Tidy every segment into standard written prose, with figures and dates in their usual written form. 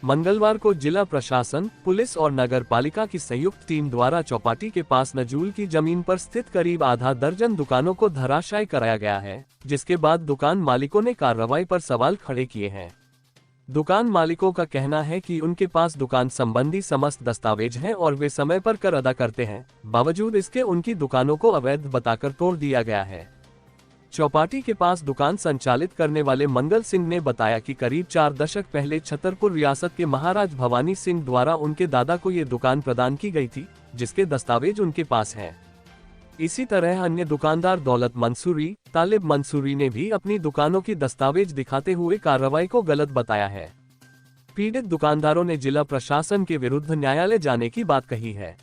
मंगलवार को जिला प्रशासन, पुलिस और नगर पालिका की संयुक्त टीम द्वारा चौपाटी के पास नजूल की जमीन पर स्थित करीब आधा दर्जन दुकानों को धराशायी कराया गया है, जिसके बाद दुकान मालिकों ने कार्रवाई पर सवाल खड़े किए हैं। दुकान मालिकों का कहना है कि उनके पास दुकान संबंधी समस्त दस्तावेज हैं और वे समय पर कर अदा करते हैं, बावजूद इसके उनकी दुकानों को अवैध बताकर तोड़ दिया गया है। चौपाटी के पास दुकान संचालित करने वाले मंगल सिंह ने बताया कि करीब 4 दशक पहले छतरपुर रियासत के महाराज भवानी सिंह द्वारा उनके दादा को ये दुकान प्रदान की गई थी, जिसके दस्तावेज उनके पास हैं। इसी तरह अन्य दुकानदार दौलत मंसूरी, तालिब मंसूरी ने भी अपनी दुकानों की दस्तावेज दिखाते हुए कार्रवाई को गलत बताया है। पीड़ित दुकानदारों ने जिला प्रशासन के विरुद्ध न्यायालय जाने की बात कही है।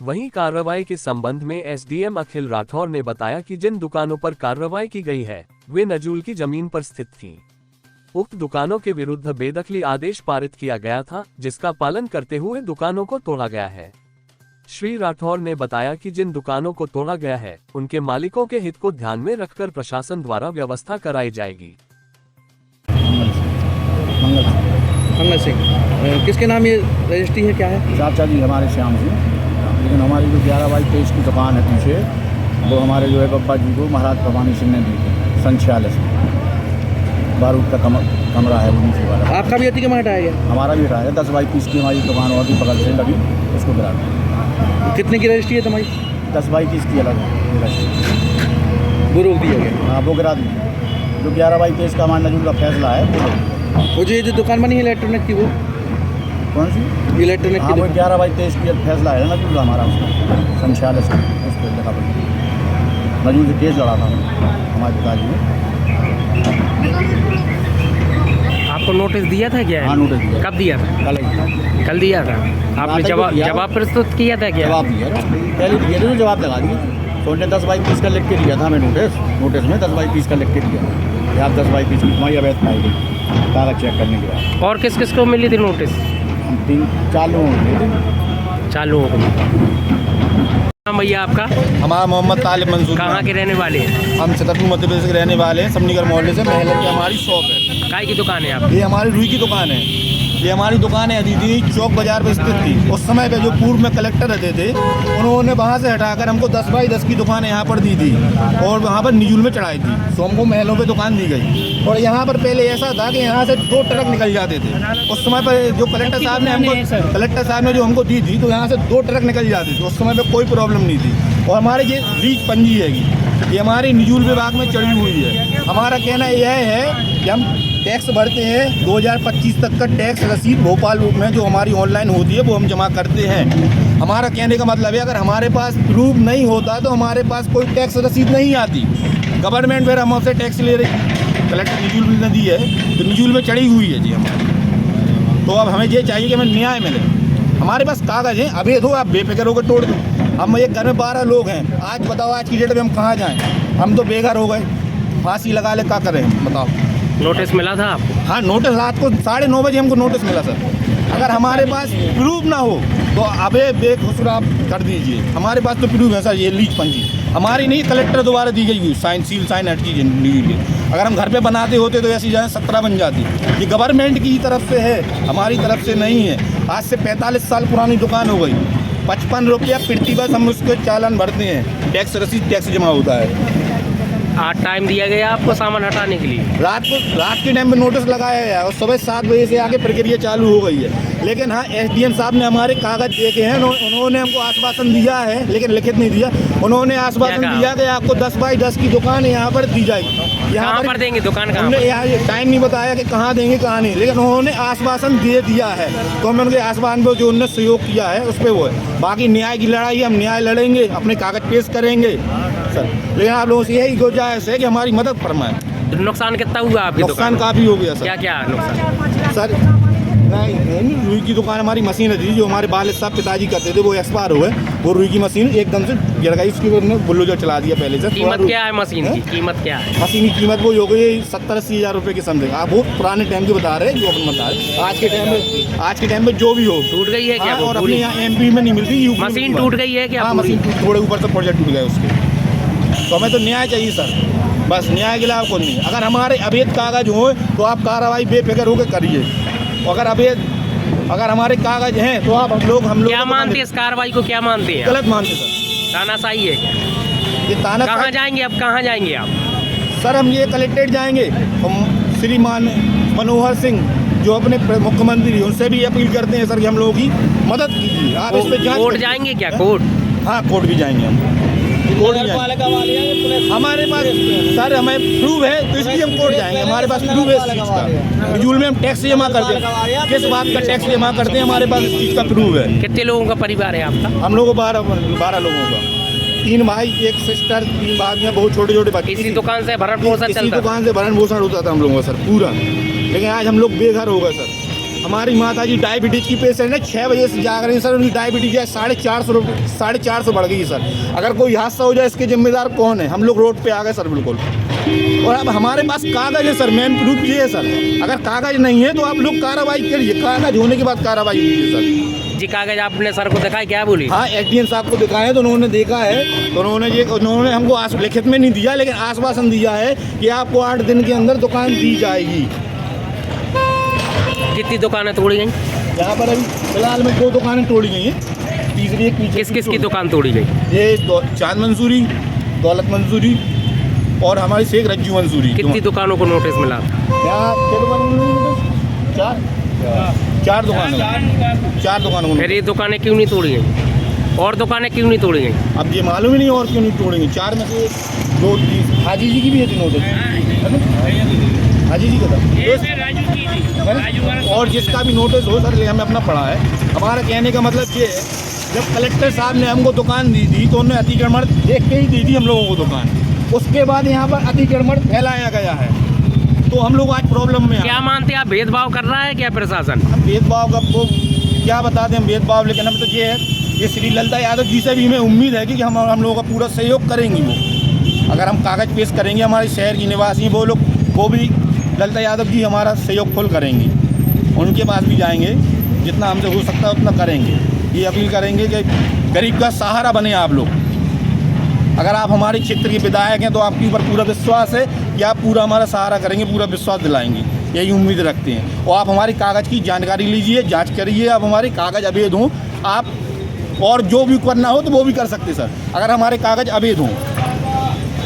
वहीं कार्रवाई के संबंध में एसडीएम अखिल राठौर ने बताया कि जिन दुकानों पर कार्रवाई की गई है, वे नजूल की जमीन पर स्थित थीं। उक्त दुकानों के विरुद्ध बेदखली आदेश पारित किया गया था, जिसका पालन करते हुए दुकानों को तोड़ा गया है। श्री राठौर ने बताया कि जिन दुकानों को तोड़ा गया है, उनके मालिकों के हित को ध्यान में रखकर प्रशासन द्वारा व्यवस्था कराई जाएगी। मंगल सिंह, किसके नाम ये रजिस्ट्री है, क्या है? चाचा जी हमारे श्याम जी, लेकिन हमारी जो 11/23 की दुकान है पीछे, वो हमारे जो है पप्पा जी को महाराज भवानी सिंह ने दी थी सन 46 में। बारूद का कमरा है वो नीचे वाला। आपका भी अति कमा हटाया गया? हमारा भी हटाया 10/30 की हमारी दुकान और भी बगल से लगी, उसको गिरा दी। कितने की रजिस्ट्री है तुम्हारी? 10/30 की अलग रजिस्ट्री, वो रोक दिया गया? हाँ, वो गिरा दी। जो 11/23 का हमारे नजूल का फैसला है वो जो ये जो दुकान बनी है इलेक्ट्रॉनिक की, वो कौन सी इलेक्ट्रॉनिक हाँ, की? वो 11/23 की फैसला है नजूल का हमारा, उसका सन 46 का, उस पर लिखा पड़ा। नजूल से केस लड़ा था हमारे पिताजी ने। आपको नोटिस दिया था क्या? हाँ, नोटिस दिया। कब दिया था? कल दिया था। आपने जवाब जवाब प्रस्तुत किया था क्या? जवाब दिया ना, पहले दिए थे, जवाब लगा दिए। तो उन्होंने 10/30 का लिख के दिया था हमें नोटिस में 10/30 का लिख के दिया कि आप 10/30 की तुम्हारी अवैध पाई गई कागज चेक करने के बाद। और किस किस को मिली थी नोटिस? हम 3-4 लोगों को दिए थे। 4 लोगों को। भैया आपका? हमारा मोहम्मद तालिब मंसूर। कहाँ के रहने वाले हैं? हम छतरपुर मध्य प्रदेश के रहने वाले हैं, समनीगर मोहल्ले से। महल की हमारी शॉप है। काय की दुकान है आपकी? ये हमारी रुई की दुकान है। ये हमारी दुकान है दीदी, चौक बाजार पर स्थित थी। उस समय पे जो पूर्व में कलेक्टर रहते थे, उन्होंने वहाँ से हटाकर हमको 10/10 की दुकान यहाँ पर दी थी और वहाँ पर निजुल में चढ़ाई थी। तो हमको महलों पे दुकान दी गई। और यहाँ पर पहले ऐसा था कि यहाँ से 2 ट्रक निकल जाते थे। उस समय पर जो कलेक्टर साहब ने जो हमको दी थी, तो यहाँ से 2 ट्रक निकल जाते थे। उस समय पर कोई प्रॉब्लम नहीं थी। और हमारे ये रीच पंजी हैगी, ये हमारी निजुल विभाग में चढ़ी हुई है। हमारा कहना यह है कि हम टैक्स भरते हैं। 2025 तक का टैक्स रसीद भोपाल में जो हमारी ऑनलाइन होती है, वो हम जमा करते हैं। हमारा कहने का मतलब है, अगर हमारे पास प्रूफ नहीं होता तो हमारे पास कोई टैक्स रसीद नहीं आती। गवर्नमेंट फिर हम आपसे टैक्स ले रही, कलेक्टर निजुल ने दी है, तो निजुल में चढ़ी हुई है जी हमारी। तो अब हमें ये चाहिए कि हमें न्याय मिले। हमारे पास कागज़ हैं, अभी दो, आप बेफिक्र होकर तोड़ दो। हम एक घर में 12 लोग हैं। आज बताओ, आज की डेट में हम कहाँ जाएँ? हम तो बेघर हो गए, फांसी लगा ले, क्या करें बताओ। नोटिस मिला था आपको? हाँ, नोटिस रात को 9:30 बजे हमको नोटिस मिला सर। अगर हमारे पास प्रूफ ना हो तो अबे बेखुसरा आप कर दीजिए। हमारे पास तो प्रूफ है सर। ये लीज पंजी हमारी नहीं, कलेक्टर द्वारा दी गई हुई, साइन सील साइन हर चीज़ ली। अगर हम घर पे बनाते होते तो ऐसी जगह 17 बन जाती। ये गवर्नमेंट की तरफ से है, हमारी तरफ से नहीं है। आज से 45 साल पुरानी दुकान हो गई। 55 रुपया प्रति बस हम उसके चालान भरते हैं। टैक्स रसीद टैक्स जमा होता है। आज टाइम दिया गया आपको सामान हटाने के लिए? रात के टाइम में नोटिस लगाया है और सुबह 7 बजे से आगे प्रक्रिया चालू हो गई है। लेकिन हाँ, एसडीएम साहब ने हमारे कागज देखे हैं। उन्होंने हमको आश्वासन दिया है, लेकिन लिखित नहीं दिया। उन्होंने आश्वासन दिया कि आपको 10/10 की दुकान यहाँ पर दी जाएगी। यहाँ पर देंगे दुकान? हमने यहाँ टाइम नहीं बताया कि कहाँ देंगे कहाँ नहीं, लेकिन उन्होंने आश्वासन दे दिया है। तो हमने उनके आश्वासन पर जो उन्होंने सहयोग किया है उस पर वो है। बाकी न्याय की लड़ाई, हम न्याय लड़ेंगे, अपने कागज पेश करेंगे सर। लेकिन आप लोगों से यही गुजारिश है कि हमारी मदद फरमाएं। तो नुकसान कितना हुआ आपकी दुकान? नुकसान काफ़ी हो गया सर। क्या क्या नुकसान सर? नहीं, रुई की दुकान हमारी मशीन थी जो हमारे वालिद साहब पिताजी करते थे, वो एक्सपायर हो गए। वो रुई की मशीन एकदम से गिर गई, उसकी उन्होंने बुलडोजर चला दिया पहले से। कीमत क्या है मशीन की? कीमत क्या है? मशीन की कीमत वो हो गई 70-80 हज़ार रुपये की समझे। आप बहुत पुराने टाइम की बता रहे हैं, जो अपन बता रहे। आज के टाइम में जो भी हो, टूट गई है क्या? और अपने यहाँ MP में नहीं मिलती। मशीन टूट गई है क्या? हाँ, मशीन थोड़े ऊपर से प्रोजेक्ट टूट गए उसके। तो हमें तो न्याय चाहिए सर, बस न्याय के लिए आपको नहीं। अगर हमारे अवैध कागज हो तो आप कार्रवाई बेफिक्र होकर करिए। अगर अवैध अगर हमारे कागज हैं तो आप हम लोग क्या मानते हैं इस कार्रवाई को, क्या मानते हैं? गलत मानते सर। तानाशाही है क्या? ये ताना कहाँ जाएंगे अब, कहाँ जाएंगे आप? सर हम ये कलेक्ट्रेट जाएंगे। हम श्रीमान मनोहर सिंह जो अपने मुख्यमंत्री हैं उनसे भी अपील करते हैं सर कि हम लोगों की मदद कीजिए। आप इस पे जांच कोर्ट करिए। जाएंगे क्या, कोर्ट? हाँ कोर्ट भी जाएंगे हम, कोर्ट भी जाएंगे। हमारे पास सर हमें प्रूफ है तो इसलिए हम कोर्ट जाएंगे। हमारे पास प्रूफ है इस चीज़ का। निजुल में हम टैक्स जमा करते हैं, किस बात का टैक्स जमा करते हैं, हमारे पास इस चीज़ का प्रूफ है। कितने लोगों का परिवार है आपका? हम लोगों को 12 लोगों का, 3 भाई 1 सिस्टर, 3 भाइयाँ, बहुत छोटे छोटे बच्चे। इसी दुकान से भरण पोषण इसी चलता था? दुकान से भरण पोषण होता था हम लोगों का सर पूरा। लेकिन आज हम लोग बेघर हो गए सर। हमारी माता जी डायबिटीज की पेशेंट है, 6 बजे से जाग रही है सर। उनकी डायबिटीज है 450 बढ़ गई सर। अगर कोई हादसा हो जाए इसके जिम्मेदार कौन है? हम लोग रोड पे आ गए सर बिल्कुल। और अब हमारे पास कागज है सर, मेन प्रूफ ये है सर। अगर कागज नहीं है तो आप लोग कार्रवाई करिए, कागज होने के बाद कार्रवाई कीजिए सर। जी कागज आपने सर को दिखाया, क्या बोली? हाँ एसडीएम साहब को दिखाया तो उन्होंने देखा है, तो उन्होंने हमको लिखित में नहीं दिया लेकिन आश्वासन दिया है कि आपको 8 दिन के अंदर दुकान दी जाएगी। कितनी दुकानें तोड़ी गई? यहाँ पर अभी फिलहाल में 2 दुकानें तोड़ी गई हैं, तीसरी एक पीछे। किस किस की दुकान तोड़ी गई? ये चांद मंसूरी, दौलत मंसूरी और हमारी शेख रज्जू मंसूरी। कितनी दुकानों को नोटिस मिला? यहाँ 4 दुकानों को। फिर ये दुकानें क्यों नहीं तोड़ी गई, और दुकानें क्यों नहीं तोड़ी गई? अब ये मालूम ही नहीं और क्यों नहीं तोड़ेंगे। 4 में से 2 हाजी जी की भी है नोटिस, हाजी जी का था, और जिसका भी नोटिस हो सर हमें अपना पड़ा है। हमारा कहने का मतलब ये है, जब कलेक्टर साहब ने हमको दुकान दी थी तो उन्होंने अतिक्रमण देख के ही दी थी हम लोगों को दुकान। उसके बाद यहाँ पर अतिक्रमण फैलाया गया है तो हम लोग आज प्रॉब्लम में। क्या मानते हैं आप, भेदभाव कर रहा है क्या प्रशासन? हम भेदभाव का वो क्या बता दें हम भेदभाव, लेकिन हम तो ये है, ये श्री ललिता यादव जी से भी हमें उम्मीद है कि हम लोगों का पूरा सहयोग करेंगी। वो अगर हम कागज़ पेश करेंगे, हमारे शहर की निवासी वो लोग, वो भी ललिता यादव जी हमारा सहयोग फुल करेंगी। उनके पास भी जाएंगे, जितना हमसे हो सकता है उतना करेंगे। ये अपील करेंगे कि गरीब का सहारा बने आप लोग। अगर आप हमारे क्षेत्र के विधायक हैं तो आपके ऊपर पूरा विश्वास है कि आप पूरा हमारा सहारा करेंगे, पूरा विश्वास दिलाएंगे, यही उम्मीद रखते हैं। और आप हमारे कागज़ की जानकारी लीजिए, जांच करिए। आप हमारे कागज़ अवैध हों, आप और जो भी करना हो तो वो भी कर सकते सर, अगर हमारे कागज़ अवैध हों।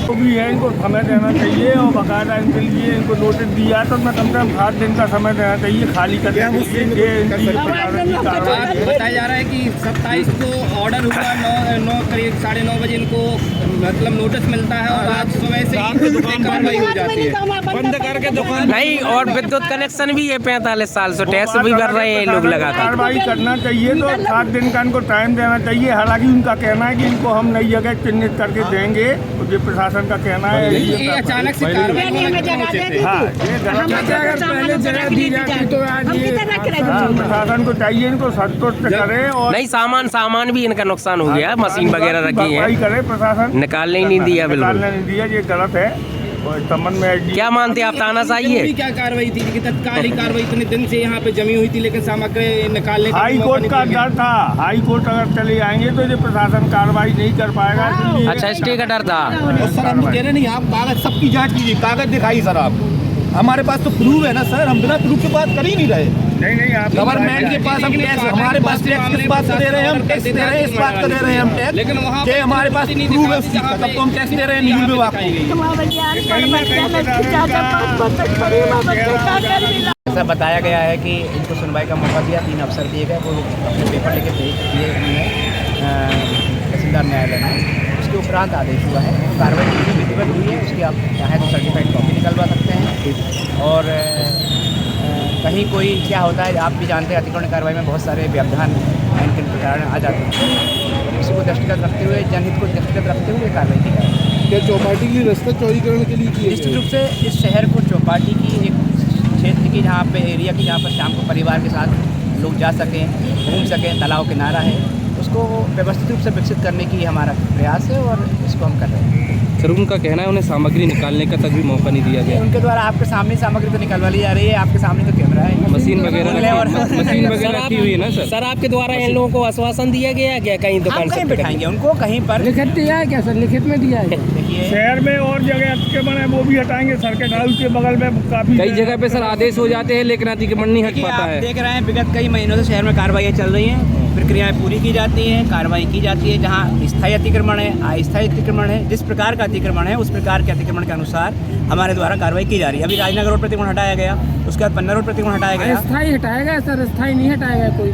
तो भी है, इनको समय देना चाहिए और बाकायदा इनके लिए इनको नोटिस दिया तो मैं कम से कम 7 दिन का समय देना चाहिए खाली करने के लिए। ये इनकी प्रशासन की कार्रवाई है। बताया जा रहा है कि 27 को ऑर्डर हुआ, 9 करीब 9:30 बजे इनको मतलब नोटिस मिलता है और आज सुबह से ही कार्रवाई हो जाती है। बंद करके दुकान नहीं, और विद्युत कनेक्शन भी है 45 साल से, टैक्स भी भर रहे हैं लोग लगातार। कार्रवाई करना चाहिए तो 7 दिन का इनको टाइम देना चाहिए। हालांकि उनका कहना है कि इनको हम नई जगह चिन्हित करके देंगे, तो ये प्रशासन का कहना है। ये अचानक से कार्रवाई होना क्यों उचित है? हाँ, ये गलत है। अगर पहले जगह दी जाती तो आज ये प्रशासन को चाहिए इनको संतुष्ट करे और नहीं, सामान भी इनका नुकसान हो गया, मशीन वगैरह रखी है, करे प्रशासन। निकालने ही नहीं दिया, बिल्कुल निकालने नहीं दिया, ये गलत है। और संबंध में क्या मानते हैं आप, तानाशाही है? क्या कार्रवाई थी कि तत्कालिक कार्रवाई इतने दिन से यहाँ पे जमी हुई थी लेकिन सामग्री निकालने हाई कोर्ट का डर था। हाई कोर्ट अगर चले जाएंगे तो ये प्रशासन कार्रवाई नहीं कर पाएगा। अच्छा, स्टे का डर था। और सर हम कह रहे नहीं, आप कागज़ सबकी जांच कीजिए, कागज़ दिखाइए सर। आप हमारे पास तो प्रूफ है ना सर, हम बिना प्रूफ के बात कर ही नहीं रहे। नहीं आप गवर्नमेंट के पास हम टैक्स, हमारे पास टैक्स किस बात का दे रहे हैं? हम टैक्स दे रहे हैं, इस बात का दे रहे हैं हम टैक्स, लेकिन वहाँ कि हमारे पास प्रूफ है उस चीज़ का, तब तो हम टैक्स दे रहे हैं न्यूज़ विभाग को। ऐसा बताया गया है कि इनको सुनवाई का मौका दिया, 3 अफसर दिए गए, वो अपने पेपर लेके भेज दिए उन्होंने तहसीलदार न्यायालय में। उसके उपरांत आदेश हुआ है, कार्रवाई की विधिवत हुई है, उसकी आप चाहें तो सर्टिफाइड कॉपी निकलवा सकते हैं। और कहीं कोई क्या होता है, आप भी जानते हैं अतिक्रमण कार्रवाई में बहुत सारे व्यवधान इनके कारण आ जाते हैं। उसी को दृष्टिगत रखते हुए, जनहित को दृष्टिगत रखते हुए कार्रवाई की जाए। क्या चौपाटी के लिए रास्ता चौड़ीकरण के लिए निश्चित रूप से इस शहर को चौपाटी की एक क्षेत्र की, जहाँ पे एरिया की, जहाँ पर शाम को परिवार के साथ लोग जा सकें, घूम सकें, तालाब किनारा है, उस उसको व्यवस्थित रूप से विकसित करने की हमारा प्रयास है और इसको हम कर रहे हैं। सर उनका कहना है उन्हें सामग्री निकालने का तक भी मौका नहीं दिया गया। उनके द्वारा आपके सामने सामग्री तो निकलवा ली जा रही है, आपके सामने तो कैमरा है, मशीन वगैरह रखी हुई है ना सर आपके द्वारा इन लोगों को आश्वासन दिया गया क्या कहीं हम दुकान कहीं बैठाएंगे उनको कहीं पर। लिखित दिया है क्या सर? लिखित में दिया है? देखिए शहर में और जगह अतिक्रमण है वो भी हटाएंगे। सर्किट हाउस के बगल में काफी कई जगह पे सर आदेश हो जाते हैं लेकिन अतिक्रमण नहीं हट देखिए, पाता आप है। देख रहे हैं विगत कई महीनों से शहर में कार्रवाइयाँ चल रही हैं, प्रक्रियाएं पूरी की जाती हैं, कार्रवाई की जाती है। जहां स्थायी अतिक्रमण है, अस्थायी अतिक्रमण है, जिस प्रकार का अतिक्रमण है उस प्रकार के अतिक्रमण के अनुसार हमारे द्वारा कार्रवाई की जा रही है। अभी राजनगर रोड प्रतिक्रमण हटाया गया, उसके बाद पन्ना रोड प्रतिक्रमण हटाया गया। अस्थायी हटाएगा सर? अस्थायी नहीं हटाएगा कोई?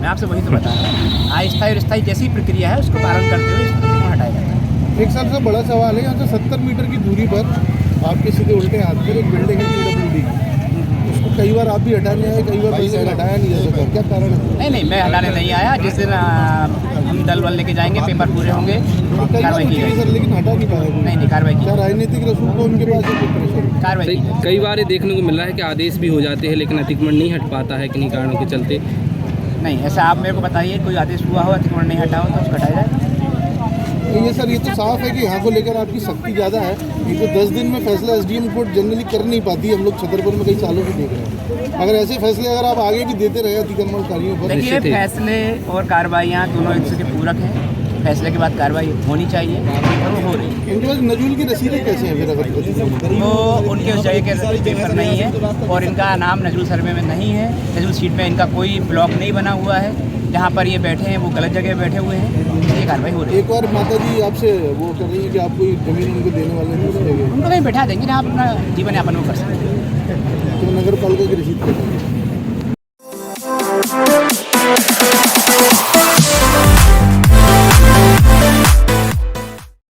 मैं आपसे वही तो बता रहा हूँ, अस्थायी और स्थायी जैसी प्रक्रिया है उसको पालन करते हुए प्रतिक्रमण हटाया जाता है। एक सबसे बड़ा सवाल है, यहाँ से 70 मीटर की दूरी पर आपके सीधे उल्टे हाथ पर एक बिल्डिंग है PWD की, उसको कई बार आप भी हटाने आए, कई बार हटाया नहीं जा सका, क्या कारण है? नहीं मैं हटाने नहीं आया। जिस दिन हम दल बल लेके जाएंगे, पेपर पूरे होंगे, कार्रवाई की जाएगी। सर लेकिन हटा नहीं पाया। नहीं कार्रवाई की, क्या राजनीतिक रसूख को उनके पास है प्रेशर? कार्रवाई की जाएगी। कई बार ये देखने को मिल रहा है कि आदेश भी हो जाते हैं लेकिन अतिक्रमण नहीं हट पाता है किन्हीं कारणों के चलते। नहीं ऐसा आप मेरे को बताइए, कोई आदेश हुआ हो अतिक्रमण नहीं हटा हो तो उसको हटाया जाए। ये सर ये तो साफ है कि यहाँ को लेकर आपकी सख्ती ज़्यादा है। ये तो 10 दिन में फैसला SDM कोर्ट जनरली कर नहीं पाती, हम लोग छतरपुर में कई सालों से देख रहे हैं। अगर ऐसे फैसले अगर आप आगे भी देते रहे अतिक्रमणकारियों पर। देखिए फैसले और कार्रवाइयाँ दोनों एक दूसरे के पूरक हैं। फैसले के बाद कार्रवाई होनी चाहिए और वो हो रही है। इनके पास नजूल की रसीदें कैसे हैं फिर? अगर वो उनके उस जगह के पेपर नहीं है और इनका नाम नजूल सर्वे में नहीं है। नजूल शीट में इनका कोई ब्लॉक नहीं बना हुआ है। जहाँ पर ये बैठे हैं वो गलत जगह बैठे हुए हैं, ये कार्रवाई हो रही है। एक बार माता जी आपसे वो कर रही है कि आप कोई जमीन उनको देने वाले नहीं उस जगह, उनको कहीं बैठा देंगे जहाँ आप अपना जीवन यापन वो कर सकते हैं। तो नगर पालिका की रसीद